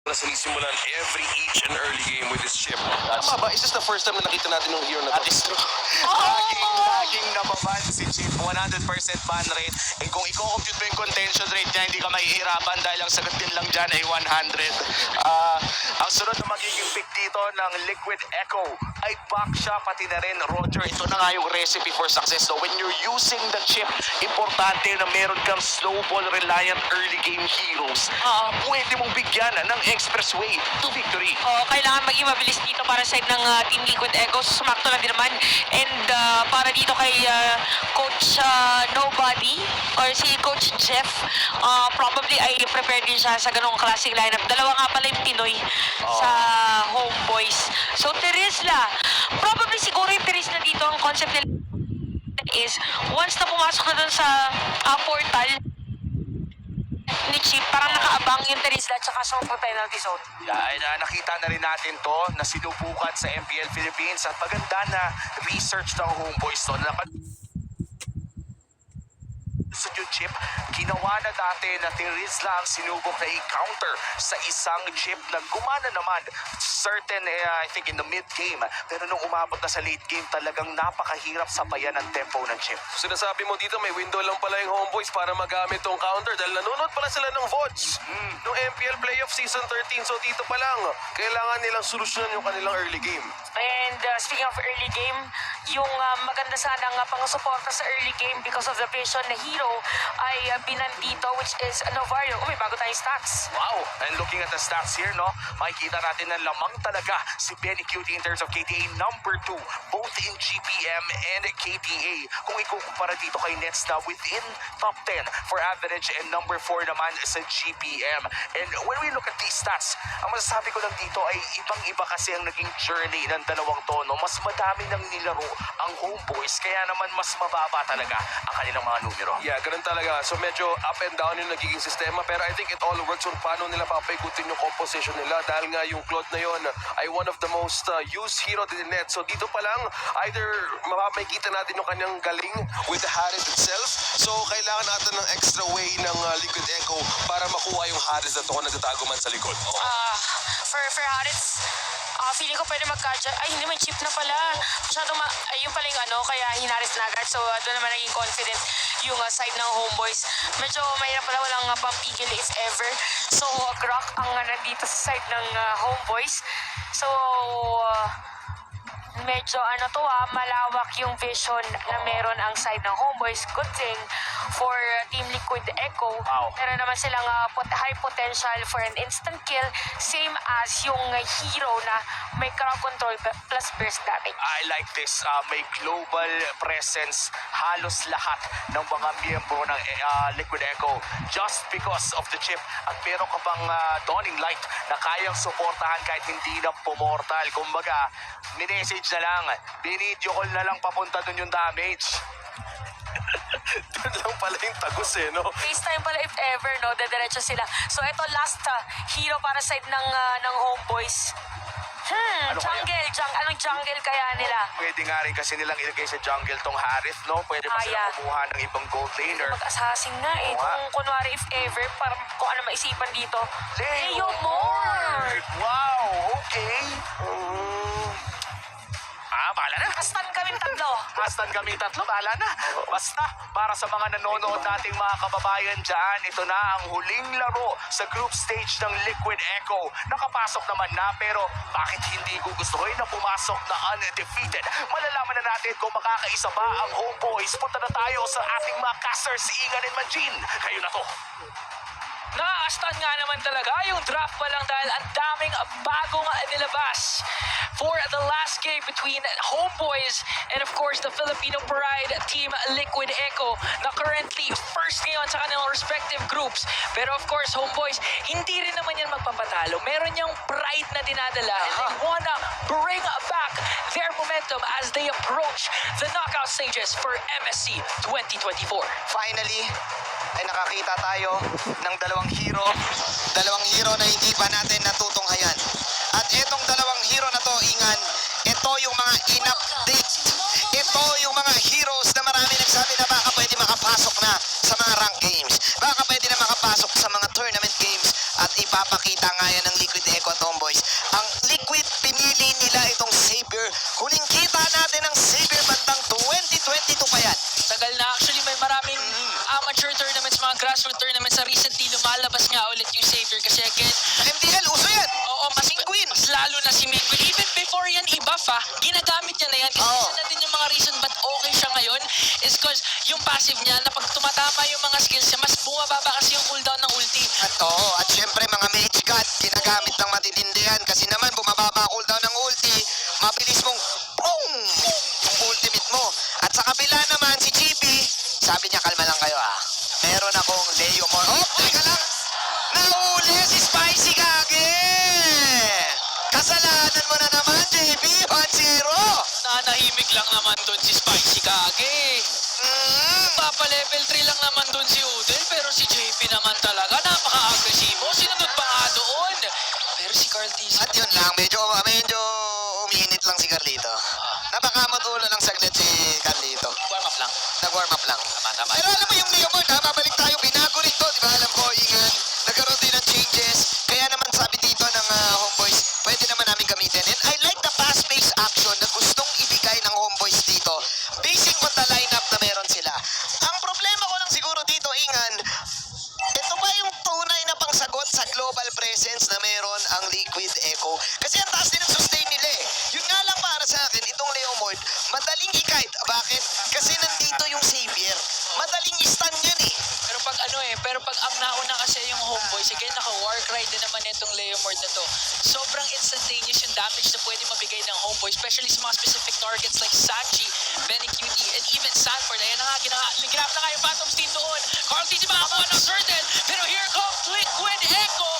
na sinisimulan each and early game with this chip. Tama ba? Is this the first time na nakita natin yung hero na to? That is true. Laging nababan si Chip. 100% ban rate. And kung i-compute mo yung contention rate niya, hindi ka mahihirapan dahil ang sagot din lang dyan ay 100. Ang sunod na magiging pick dito ng Liquid Echo ay back siya, pati na rin Roger. Ito na nga yung recipe for success. So when you're using the chip, importante na meron kang snowball reliant early game heroes. Pwede mong bigyan ng expressway to victory. Kailangan maging mabilis dito para sa side ng Team Liquid Echo. Sumakto lang din naman. And para dito kay Coach Nobody or si Coach Jeff, probably ay prepared din siya sa ganong classic lineup. Dalawa nga pala yung Pinoy sa Homeboys. So Terizla, probably siguro yung Terizla dito, ang concept nila is once na pumasok na dun sa portal ni Chip, parang nakaabang yung Terizla at saka sa penalty zone. Nakita na rin natin to na sinubukan sa MPL Philippines at maganda na research ng Homeboys to. Sa yung chip, ginawa na dati na Terizla ang sinubok na i-counter sa isang chip na gumana naman certain, I think in the mid-game. Pero nung umabot na sa late game, talagang napakahirap sabayan ang tempo ng chip. Sinasabi mo dito may window lang pala yung Homeboys para magamit tong counter dahil nanonood pala sila ng VODs nung MPL Playoff Season 13. So dito pa lang, kailangan nilang solusyonan yung kanilang early game. And speaking of early game, yung maganda sana nga pang-suporta sa early game because of the vision na hero ay binandito, which is Novario. May bago tayong stats. Wow! And looking at the stats here, no, makikita natin na lamang talaga si Benny Cutie in terms of KDA number 2, both in GPM and KDA. Kung ikukumpara dito kay Nets na within top 10 for average and number 4 naman sa GPM. And when we look at these stats, ang masasabi ko lang dito ay ibang-iba kasi ang naging journey ng dalawang tono. Mas madami nang nilaro ang Homeboys, kaya naman mas mababa talaga ang kanilang mga numero. Yeah, ganun talaga. So medyo up and down yung nagiging sistema pero I think it all works on paano nila papaikutin yung composition nila dahil nga yung Claude na yon ay one of the most used hero din in net. So dito pa lang, either makikita natin yung kanyang galing with the Harris itself. So kailangan natin ng extra way ng Liquid Echo para makuha yung Harris na to kung nagtatago man sa likod. For Harris, feeling ko pwede magka-judge. Ay, hindi, may chip na pala. Masyadong ayun pala yung kaya hinaris na agad. So, doon naman naging confident yung side ng Homeboys. Medyo mahirap pala, walang pampigil if ever. So, Grok ang nandito sa side ng Homeboys. So, medyo malawak yung vision na meron ang side ng Homeboys. Good thing for Team Liquid Echo. Wow. Meron naman silang high potential for an instant kill, same as yung hero na may crowd control plus burst damage. I like this. May global presence halos lahat ng mga miyembro ng Liquid Echo just because of the chip. At meron ka pang dawning light na kayang suportahan kahit hindi na pumortal. Kumbaga, minessage na lang, binidyo call na lang papunta dun yung damage. Doon lang pala yung tagus no? FaceTime pala if ever, no? Dediretso sila. So, ito last hero para side ng Homeboys. Ano Anong jungle kaya nila? Pwede nga rin kasi nilang ilagay sa jungle tong Harith, no? Pwede pa sila kumuha ng ibang gold laner. Mag-assassin nga eh. Kung kunwari if ever, parang kung ano maisipan dito. Leo Mord! Wow, okay. Bahala na. Kastan kaming tatlo. Hastan kami tatlo, bahala na. Basta, para sa mga nanonood nating mga kababayan dyan, ito na ang huling laro sa group stage ng Liquid Echo. Nakapasok naman na, pero bakit hindi gugustuhin na pumasok na undefeated? Malalaman na natin kung makakaisa ba ang Homeboys. Punta na tayo sa ating mga casters, si Igan and Manjin. Kayo na to. Nakakastan nga naman talaga yung draft pa lang dahil ang daming bagong nilabas for the last game between Homeboys and of course the Filipino Pride Team Liquid Echo na currently first ngayon sa kanilang respective groups. Pero of course Homeboys, hindi rin naman yan magpapatalo. Meron niyang pride na dinadala and they wanna bring back their momentum as they approach the knockout stages for MSC 2024. Finally, ay nakakita tayo ng dalawang hero na hindi pa natin natutunghayan. At itong dalawang hero na to, Ingan, ito yung mga in-update. Ito yung mga heroes na marami nagsabi na baka pwede makapasok na sa mga rank games. Baka pwede na makapasok sa mga tournament games at iba ipapakita nga yan ng Liquid Echo at Homeboys. Ang Liquid, pinili nila itong Savior. Huling kita natin ang Savior bandang 2022 pa yan. Tagal na. Actually, may maraming amateur tournaments, mga grassroots tournaments na recently lumalabas nga ulit yung Savior. Kasi again, Sa MTL, uso yan. oo, mas lalo na si Midwin. Even before yan i-buff ginagamit niya na yan. Kasi Oo. isa na din yung mga reason ba't okay siya ngayon is cause yung passive niya na pag tumatama yung mga skills niya, mas bumababa kasi yung cooldown ng ulti. At oo, at syempre mga mage cut, ginagamit ng matitindi yan. Kasi naman, bumababa cooldown ng ulti, mabilis mong boom! Yung ultimate mo. At sa kabila naman, si GB, sabi niya, kalma lang kayo meron akong Leo More. Oh, teka lang! Nahuli si Spicy Kage! Kasalanan mo na naman, JB, 1-0! Nanahimik lang naman dun si Spicy Kage. Papa level 3 lang naman dun si Udel, pero si JP naman talaga napaka-agresibo. Sinunod pa nga doon. Pero si Carl Tizzy, At yun lang, medyo umiinit lang si Carlito. Napakamutulo lang saglit si Carlito. warm up lang. Nag-warm up lang. Tama. Pero alam mo yung Leopard babalik tayo, binago rin to, di ba? Alam ko, ingat, nagkaroon din ng changes. Kaya naman sabi dito ng Homeboys, pwede naman namin gamitin. And I like the fast-paced action na gustong ibigay ng Homeboys dito, basing on the lineup na meron sila. Ang problema ko lang siguro dito, Ingan, ito ba yung tunay na pangsagot sa global presence na meron ang Liquid Echo? Kasi ang taas din ang sustain nila eh. Yun nga lang para sa akin, itong Leomord, madaling i-kite. Bakit? Kasi nandito yung Savior. Madaling i-stun yan eh. Pero pag ang nauna kasi yung Homeboys, again, naka-Warcry din naman itong Leomord na to. Sobrang instantaneous yung damage na pwede mabigay ng Homeboy, especially sa mga specific targets like Sanji, Benny Cutie, and even Sanford. Ayan na nga, ginap na nga yung Phantoms team doon. Carl Tizzy makakuha ng certain, pero here comes Liquid Echo.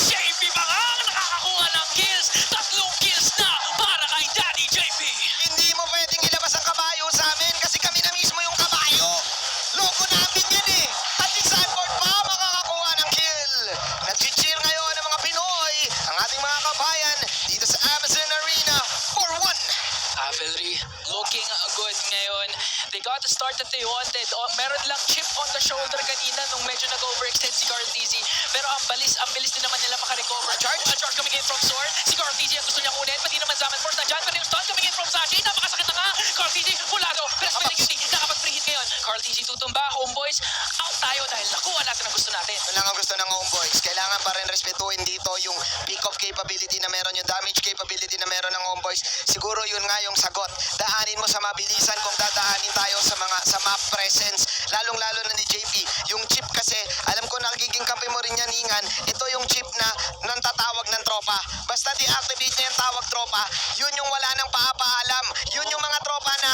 JP ba nga ang nakakakuha ng kills? 3 kills na para kay Daddy JP. Hindi mo pwedeng ilabas ang kabayo sa amin kasi kami na mismo yung kabayo. Loko namin yan eh. At si Sanford pa makakakuha ng kill. Nag-cheer ngayon ng mga Pinoy, ang ating mga kabayan dito sa Amazon Arena for 1. Cavalry looking good ngayon. They got the start that they wanted. Meron lang chip on the shoulder kanina nung medyo nag-overextend si Carl Tizzy. Pero ang bilis din naman nila makarecover. A charge coming in from Sword. Si Carl Tizzy ang gusto niya kunin. Pati naman Zaman Force na dyan. Pati yung stun coming in from Sachi. Napakasakit na nga. Carl Tizzy, Pulago. Pero sa Benny nakapag-free hit ngayon. Carl Tizzy tutumba. Homeboys, out tayo dahil nakuha natin ang gusto natin. Yun lang ang gusto ng Homeboys. Kailangan pa rin respetuhin dito yung pick-off capability na meron, yung damage capability na meron ng Homeboys. Siguro yun nga yung sagot. Daanin mo sa mabilisan kung dadaanin tayo sa map presence. Lalong-lalo na ni JP. Yung chip kasi, alam ko nagiging kampi mo rin yan, Ingan. Ito yung chip na nantatawag ng tropa. Basta deactivate niya yung tawag tropa, yun yung wala nang paapaalam. Yun yung mga tropa na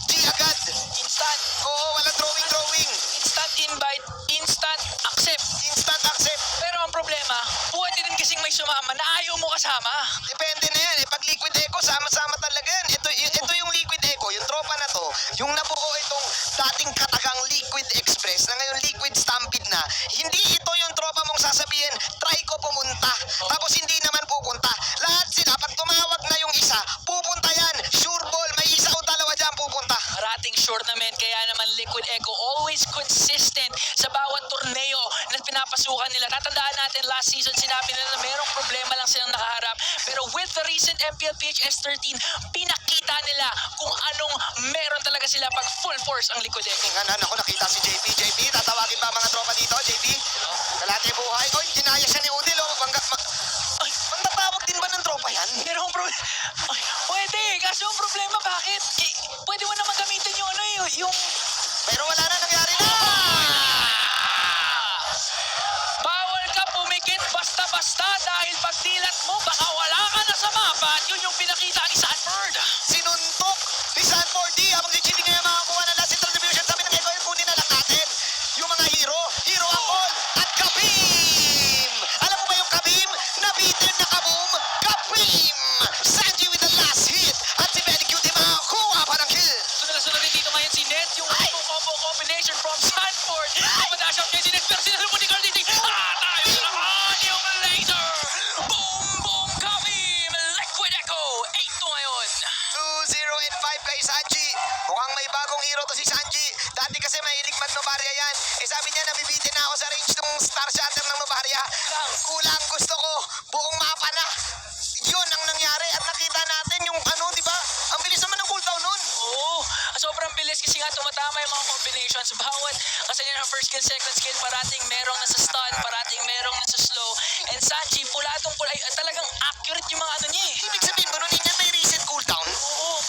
G agad. Instant. Oo, walang drawing. Instant invite. Instant accept. Instant accept. Pero ang problema, pwede din kasing may sumama na ayaw mo kasama. Depende na yan eh. Pag Liquid Echo, sama-sama talaga yan. Ito yung Liquid Echo, yung tropa na to, yung nabuo itong dating katagang Liquid Express na ngayon Liquid Stampede na, hindi ito yung tropa mong sasabihin, try ko pumunta. Tapos hindi naman pupunta. Lahat sila, pag tumawag na yung isa, pupunta yan. Sure ball, may isa o dalawa dyan pupunta. Rating tournament, kaya naman Liquid Echo always consistent sa bawat torneo na pinapasukan nila. Tatandaan natin last season sinabi nila na merong problema lang silang nakaharap. Pero with the recent MPL PHS 13, pinakita nila kung anong meron talaga sila pag full force ang Liquid Echo. Ako nakita si JP. JP, tatawagin ba mga tropa dito? JP? Kalate buhay. Oy, dinaya siya ni Udil. Magtatawag din ba ng tropa yan? Merong problema. Pwede, kaso yung problema bakit? Pwede mo naman gamitin yung yung Pero wala na, nangyari na! bawal ka pumikit basta-basta dahil pag dilat mo, baka wala ka na sa mapa at yun yung pinakita ni Sanford. Sinuntok ni Sanford D. Habang si Chidi ngayon makakuha na last contribution, sabi ng Echo, kunin na lang natin yung mga hero Akol at Kabim! Alam mo ba yung Kabim? Nabitin na kaboom, Kabim! Sanji with the last hit at si Benny Cutie makakuha pa ng kill. Sunod rin dito ngayon si Net, yung combo combination from Sanford. Kapadash out niya si Net, pero sinalubon ni Carl Tizzy. Tayo na naman yung laser! Boom, Kabim! Liquid Echo, 8-2 ngayon. 2-0 and 5 kay Sanji. Mukhang may bagong hero to si Sanji. Dati kasi mahilig mag-Novaria yan. Sabi niya, nabibitin na ako sa range ng Star Shatter ng Novaria. Kulang, gusto ko nga tumatama yung mga combinations. Bawat kasi yun ang first skill, second skill, parating merong nasa stun, parating merong nasa slow. And Sanji, pulatong pula, talagang accurate yung mga ano niya eh. Ibig sabihin mo, nun yan may reset cooldown? Oo,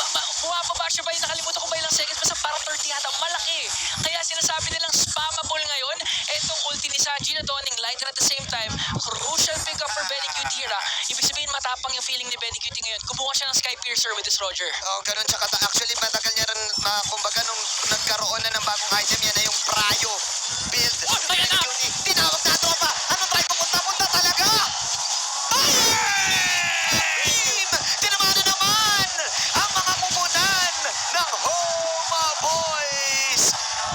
bumababa siya ba yung nakalimutan ko ba ilang seconds? Basta parang 30 yata, malaki. Kaya sinasabi nilang spammable ngayon. Etong ulti ni Sanji na to, ning light, and at the same time, crucial pick up for Benny Cutira. Ibig sabihin, matapang yung feeling ni Benny Cutie ngayon. Kumuha siya ng Sky Piercer with this Roger. Oh, ganun siya kata. Actually, matagal niya rin, kumbaga, nung nagkaroon na ng bagong item, yan na yung Prayo build. Oh, ayan na! Tinawag na tropa. Ano tayo pupunta-punta talaga? Team! Tinamaan na naman ang mga kumunan ng Homa Boys.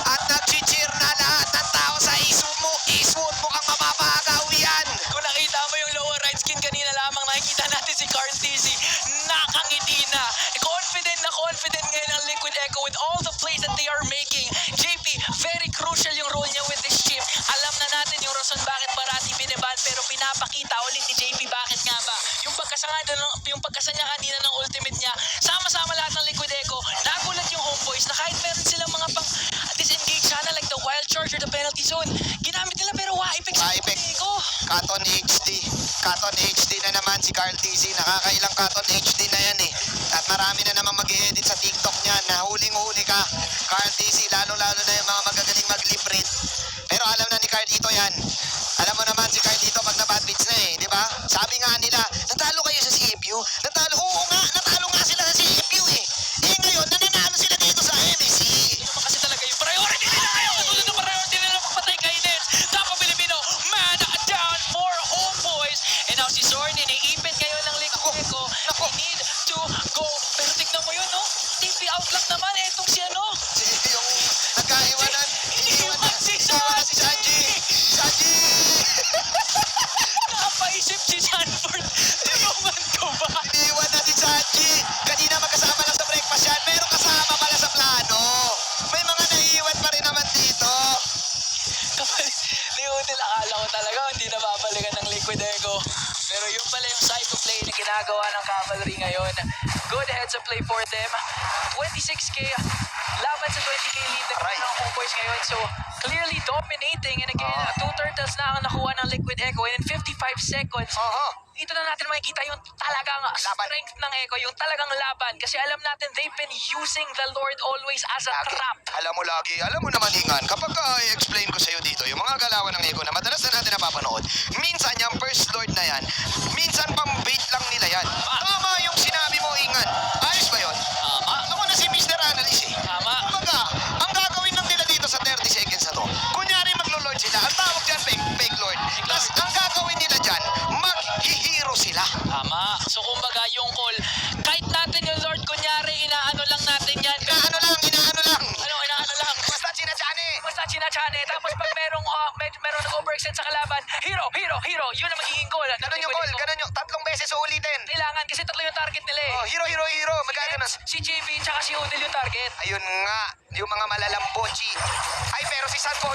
At nag-cheer na lahat ng tao sa Eastwood. Mukhang mapapagawi yan. Kung nakita mo yung lower right skin kanina lamang, nakikita natin si Carl Tizzy. Nakangiti na. Confident ngayon ang Liquid Echo with all the plays that they are making. JP, very crucial yung role niya with this chip. Alam na natin yung rason bakit parati biniban, pero pinapakita ulit ni JP bakit nga ba. Yung pagkasa niya kanina ng ultimate niya, sama-sama lahat ng Liquid Echo. Nagulat yung Homeboys na kahit meron silang mga pang disengage sana like the wild charge or the penalty zone, ginamit nila pero wa-effect sa Liquid Echo. Katon HD na naman si Carl TZ. Nakakailang Katon HD na yan eh. At marami na naman mag-edit sa TikTok niyan. Nahuling-huli ka, Carl TZ. Lalo-lalo na yung mga magagaling mag-lip read. Pero alam na ni Carlito yan. Alam mo naman si Carlito pag na-bad beats na eh. Di ba? Sabi nga nila, natalo kayo sa CFU. Oo nga, natalo nga sila sa CFU eh. Eh ngayon, nananalo sila dito sa MSC. Yun naman kasi talaga yung priority nila ngayon. Katulad ng priority nila magpatay kay Nets. Tapo Pilipino, man down for Homeboys. And now si Zorn, iniipit ngayon ng Liquid Echo. They need to go. Pero tignan mo yun, no? TP out lang naman. Etong si ano? Yung nagkaiwanan. Iniwan si Si Sanji. Napaisip si Sanford. Inuman ko ba? Iniwan na si Sanji. Kanina magkasama lang sa breakfast yan. Pero kasama pala sa plano. May mga naiiwan pa rin naman dito. Kapag liutil, akala ko talaga hindi na babalikan ng Liquid Echo. Pero yun pala yung psycho play na ginagawa ng Cavalry ngayon. Good heads up play for them. 26k laban sa 20k lead ng Homeboys ngayon. So, clearly dominating. And again, 2 turtles na ang nakuha ng Liquid Echo. And in 55 seconds, dito na natin makikita yung talagang strength ng Echo, yung talagang laban. Kasi alam natin, they've been using the Lord always as a trap. Alam mo naman, Ingan, kapag i-explain ko sa'yo dito, yung mga galawan ng Echo na madalas na natin napapanood, minsan yung first Lord na yan, minsan pang-bait lang nila yan. Tama yung sinabi mo, Ingan. Ayos ba yun? Tama. Ako na si Mr. Analyst eh. Tama. Kumbaga, ang gagawin lang nila dito sa 30 seconds na to, kunyari maglo-lord sila, ang tawag dyan fake lord. Tapos ang gagawin nila dyan, mag-hero sila. Tama. So, kumbaga, yung call, kahit natin yung Lord, kunyari, inaano lang natin yan. Inaano lang. Ano, inaano lang. Basta sinachane. Basta chinachane. Tapos pag merong nag-overextend sa kalaban, hero. Yun ang magiging call. Ganun yung call, ganun yung tatlong beses uulitin. Kailangan kasi tatlo yung target nila eh. Oh, hero. Magaganas. Si JV tsaka si Odell yung target. Ayun nga, yung mga malalampochi. Ay, pero si San 40,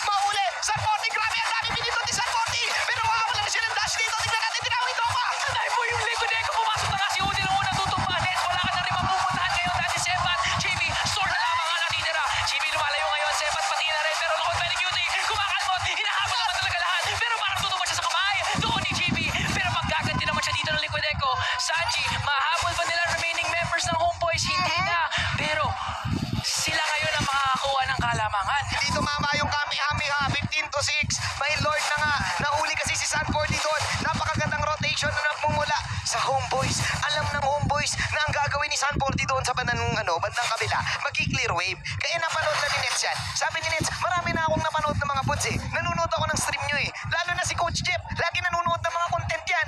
maulit! San 40, grabe ang dami pinito ni San 40! Pero wala na silang dash dito. Tignan natin, tinawag ito pa! Dahil po yung Liquid Echo, pumasok na nga si Odell ang unang tutumba. Net, wala ka na rin mapupuntahan ngayon dahil si Sebat. JV, sword na lamang ang natitira. JV lumalayo ngayon, Sebat pati na rin. Pero nakon Benny Cutie, kumakalmot. Hinahabol naman talaga lahat. Pero parang tutumba siya sa kamay. Doon ni JV. Pero maggaganti naman siya dito ng Liquid Echo. Sanji, mahabol ba nila remaining members ng Homeboys? Hindi na. Pero sila ngayon ang makakakuha ng kalamangan. Hindi tumama yung Kamehameha, 15-6. May Lord na nga. Nahuli kasi si San 40 doon. Napakagandang rotation na nagmumula sa Homeboys. Alam ng Homeboys na ang gagawin ni San 40 doon sa bandang kabila, magi-clear wave. Kaya napanood na ni Nets yan. Sabi ni Nets, marami na akong napanood ng mga pods eh. Nanonood ako ng stream nyo eh. Lalo na si Coach Jeff. Lagi nanonood ng mga content yan.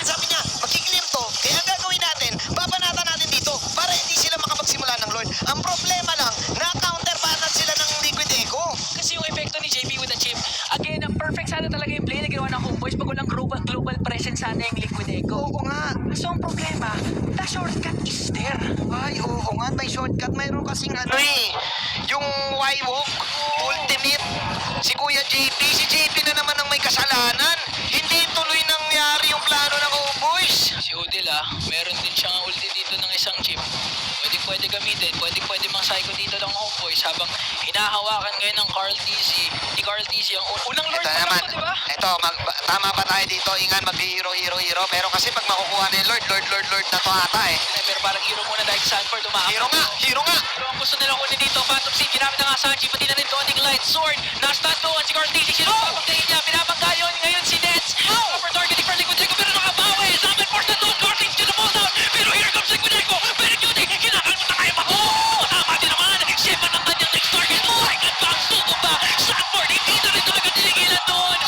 Sabi niya, magi-clear to. Kaya ang gagawin natin, babanatan natin dito para hindi sila makapagsimula ng Lord. Ang problema lang, na-counterbalance sila ng Liquid Echo. Kasi yung epekto ni JB with the chip, again, ang perfect sana talaga yung play na ginawa ng Homeboys pag walang global presence sana yung Liquid Echo. Oo nga. So ang problema, the shortcut is there. Ay, oo nga. May shortcut. Mayroon kasing yung Y-Walk, ultimate. Si Kuya JP. Si JP na naman ang may kasalanan. Hindi tuloy nangyari yung plano ng Homeboys. Si Odell meron din siyang ulti dito ng isang chip. Pwede gamitin, pwede Homeboys habang hinahawakan ngayon ng Carl Dizzy. Ni Carl Dizzy ang unang Lord Ito pa naman. lang to, di ba? Ito, tama ba tayo dito? Ingan, mag-hero. Pero kasi pag makukuha na yung Lord na to ata eh. Pero parang hero muna dahil Sanford Hero nga! Pero ang gusto nilang kunin dito, Phantom Seed, ginamit na nga Sanji, pati na rin Dawning Light, Sword, na-stun doon, si Carl Dizzy, sino papagdahin niya, pinapagdayon ngayon si Nets, proper targeting for Liquid Echo, pero nakabawi, Summon Force na doon, Carl Dizzy gonna fall down, pero here comes Liquid Echo, very cutie, kinakalmot na kaya ba? Tama din naman, Shepard ang kanyang next target, my God, bounce tuto ba, Sanford, hindi na rin talaga tinigilan doon,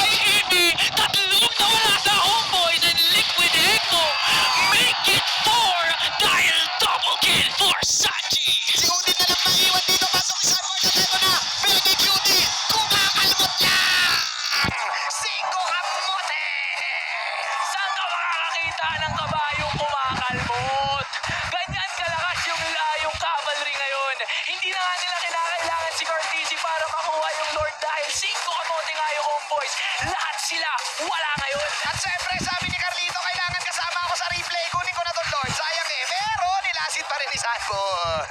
Jimmy, tatlong nawala sa Homeboys, and Liquid Echo, make it 4, dahil double kill for Sanji. Si Udin na lang maiwan dito. Pasok ni Sanford at ito na. Baby Cutie. Kumakalmot lang. 5 kamote. Saan ka makakakita ng kabayong kumakalmot? Ganyan kalakas yung cavalry ngayon. Hindi na nga nila kinakailangan si Cortese para makuha yung Lord dahil 5 kamote nga yung Homeboys. Lahat sila wala ngayon. At syempre, sabi ni Carlito, kailangan kasama ako sa replay. Kunin ko na to, Lord. Sayang eh. Pero nilasit pa rin ni Sanford.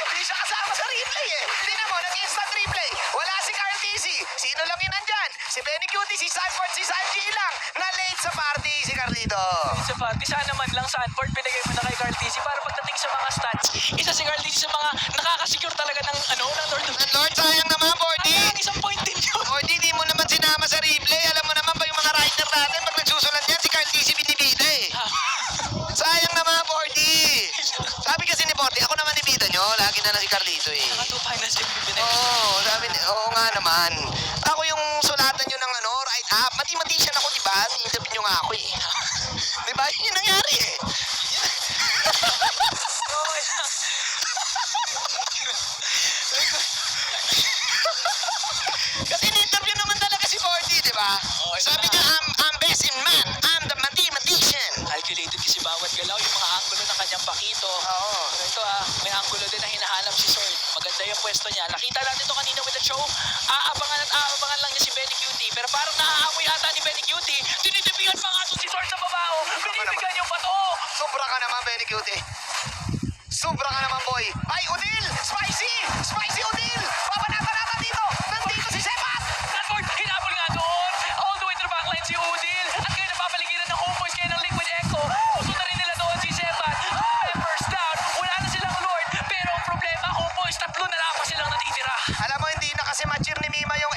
Hindi siya kasama sa replay eh. Tingnan mo, nag-instant replay. Wala si Carl Dizzy. Sino lang yun nandyan? Si Benny Cutie, si Sanford, si Sanji lang. Na late sa party si Carlito. Sa party, sana man lang Sanford binigay mo na kay Carl Dizzy para pagdating sa mga stats. Isa si Carl Dizzy sa mga nakakasecure talaga ng ng Lord of the Lord, sayang naman, Bordy. Isang point din yun. Bordy, di mo naman sinama sa replay. Alam mo naman ba yung mga writer natin, pag nagsusulat yan, si Carl Dizzy binibida eh. Sayang naman, Bordy. Sabi kasi ni Bordy, ako naman ibida nyo. Lagi na si Carlito eh. Nakatupay na si Bibinek. Oo nga naman. Ako yung sulatan nyo ng write up. Mathematician ako, di ba? Interview nyo nga ako eh. Di ba? Yun yung nangyari eh. Okay lang. Kasi in-interview naman talaga si Bordy, di ba? Sabi niya, I'm best in math. I'm the mathematician. Calculated kasi bawat galaw, yung mga angulo ng kanyang pakito. Oo. Pero ito may angulo din na hinahanap si Sword. Maganda yung pwesto niya. Nakita natin ito kanina with the show. Aabangan lang niya si Benny Cutie. Pero parang naaamoy ata ni Benny Cutie. Tinitipigan pa nga si Sword sa baba. Binibigyan yung bato. Sobra ka naman, Benny Cutie. Sobra ka naman, boy. Ay, Udil! Spicy! Spicy, Udil! Papanata-nata dito! Nandito si Sepat! Sanford, hinabol nga doon. All the way to the backline si Udil. At ngayon napapaligiran ng Homeboys kayo ng Liquid Echo. Puso na rin nila doon si Sepat. Members down. Wala na silang Lord. Pero ang problema, Homeboys, 3 na lang pa silang natitira. Alam mo, hindi na kasi mature ni Mima yung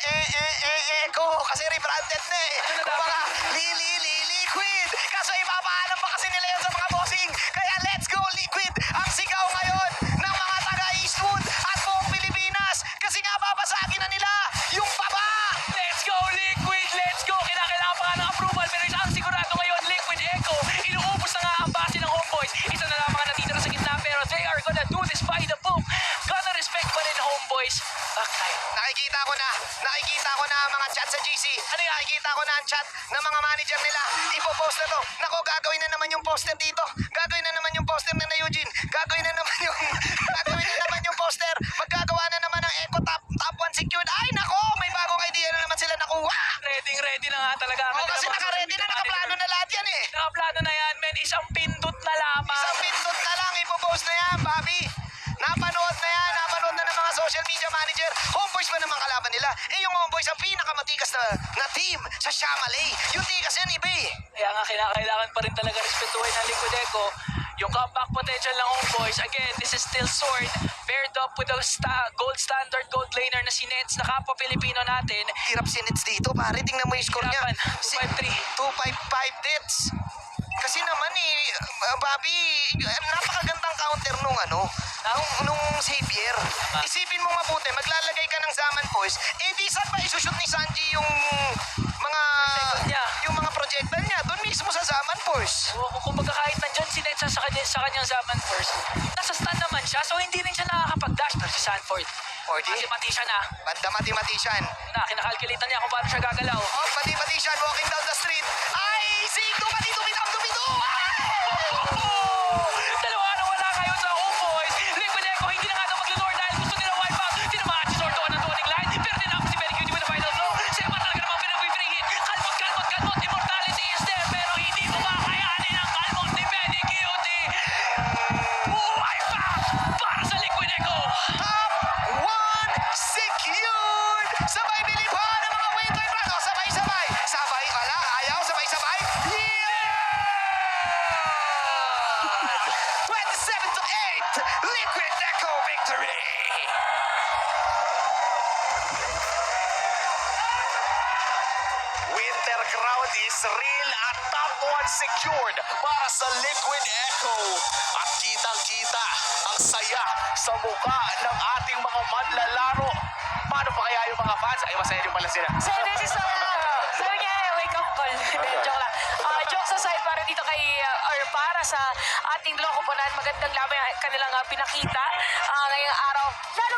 ko. Kasi rebranded na eh. Kumbaga, liquid. Kaso ipapaalam pa kasi nila yun sa mga bossing. Kaya let's go, liquid. Ang sigaw ngayon ng mga taga-Eastwood at buong Pilipinas. Kasi nga babasagin na nila yung baba. Let's go, Liquid! Let's go! Kinakailangan pa nga ng approval pero isang sigurado ngayon, Liquid Echo. Inuubos na nga ang base ng Homeboys. Isa na lang mga natitira sa gitna pero they are gonna do this by the book. Gonna respect pa rin Homeboys. Okay. Nakikita ko na ang mga chat sa GC. Ano yan? Nakikita ko na ang chat ng mga manager nila. Ipopost na to. Nako, gagawin na naman yung poster dito. Gagawin na naman yung poster na Eugene. Gagawin na naman yung poster. Maggagawa na naman ng Echo top 1 secured. Ay, nako, may bagong idea na naman sila nakuha. Ready na nga talaga. Oo, kasi naka-ready na, nakaplano na lahat yan eh. Nakaplano na yan, men. Isang pindot na lamang. Isang pindot na lang, ipopost na yan, Bobby. Napanood na ng mga social media manager. Homeboys ba naman kalaban nila? Eh, yung Homeboys ang pinakamatikas na team sa Shamalay. Yung tikas yan, iba eh. Kaya nga kailangan pa rin talaga respetuhin ng Liquid Echo. Yung comeback potential ng Homeboys, again, this is still Sword paired up with the gold standard gold laner na si Nets na kapwa Pilipino natin. Hirap si Nets dito, pare. Tingnan mo yung score niya. Hirapan. 253. 255 Nets. Kasi naman eh, Bobby, napakagandang counter nung Xavier. Isipin mo mabuti, maglalagay ka ng Zaman Force, eh di saan ba isushoot ni Sanji yung mga projectile niya? Doon mismo sa Zaman Force. O, kung baga kahit nandyan si Nets sa kanyang Zaman first, nasa stun naman siya, so hindi rin siya nakakapag-dash. Pero si Sanford, mathematician na. Banda mathematician. Kinakalkulitan niya kung paano siya gagalaw. Oh, mathematician walking down the street. Ay, si Dumito! Dalawa na wala kayo sa Homeboys. Liquid Echo, hindi na nga daw mag-lure dahil gusto nila wipe out. Tinamaan si Sorto ng Dawning Line. Pero tinapos si Benny Cutie with the final blow. Siya ba talaga naman pinag-free hit? Kalmot. Immortality is there. Pero hindi mo makayanin ang kalmot ni Benny Cutie. Wipe out para crowd is real at top 1 secured para sa Liquid Echo. At kitang-kita ang saya sa mukha ng ating mga manlalaro. Paano pa kaya yung mga fans? Ay, masaya din pala sila. So this is sabi niya, wake up call. Joke lang. Jokes aside, para dito kay, or para sa ating dalawang kuponan, magandang laban ang kanilang pinakita ngayong araw. Lalo